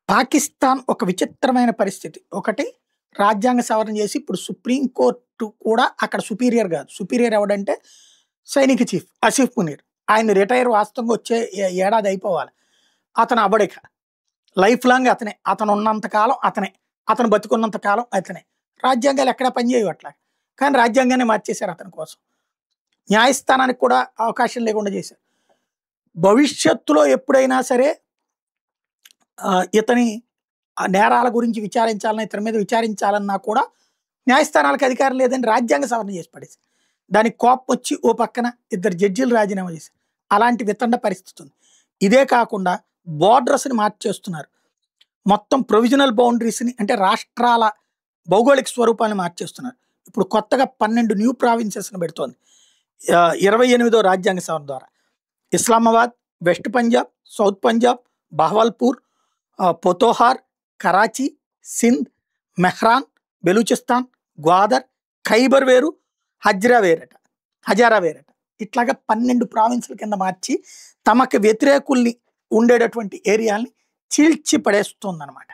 పాకిస్తాన్ ఒక విచిత్రమైన పరిస్థితి. ఒకటి రాజ్యాంగ సవరణ చేసి ఇప్పుడు సుప్రీం కోర్టు కూడా అక్కడ సుపీరియర్ కాదు. సుపీరియర్ ఎవడంటే సైనిక చీఫ్ ఆసిఫ్ మునీర్. ఆయన రిటైర్ వాస్తవంగా వచ్చే ఏడాది అయిపోవాలి. అతను అవ్వడిక. లైఫ్ లాంగ్ అతనే. అతను ఉన్నంత కాలం అతనే. అతను బతుకున్నంత కాలం అతనే. రాజ్యాంగాలు ఎక్కడా పనిచేయవు అట్లా. కానీ రాజ్యాంగాన్ని మార్చేశారు అతని కోసం. న్యాయస్థానానికి కూడా అవకాశం లేకుండా చేశారు. భవిష్యత్తులో ఎప్పుడైనా సరే ఇతని నేరాల గురించి విచారించాలన్నా, ఇతని మీద విచారించాలన్నా కూడా న్యాయస్థానాలకు అధికారం లేదని రాజ్యాంగ సవరణ చేసి పడేసి, దానికి కోపం వచ్చి ఓ పక్కన ఇద్దరు జడ్జీలు రాజీనామా చేశారు. అలాంటి వితండ పరిస్థితి ఉంది. ఇదే కాకుండా బోర్డర్స్ని మార్చేస్తున్నారు. మొత్తం ప్రొవిజనల్ బౌండరీస్ని, అంటే రాష్ట్రాల భౌగోళిక స్వరూపాన్ని మార్చేస్తున్నారు. ఇప్పుడు కొత్తగా 12 న్యూ ప్రావిన్సెస్ని పెడుతోంది 28వ రాజ్యాంగ సవరణ ద్వారా. ఇస్లామాబాద్, వెస్ట్ పంజాబ్, సౌత్ పంజాబ్, బహవల్పూర్, పొతోహార్, కరాచీ, సింధ్, మెహ్రాన్, బెలూచిస్తాన్, గ్వాదర్, ఖైబర్ వేరు, హజారా వేరట. ఇట్లాగా 12 ప్రావిన్సుల కింద మార్చి తమకు వ్యతిరేకుల్ని ఉండేటటువంటి ఏరియాల్ని చీల్చి పడేస్తుందన్నమాట.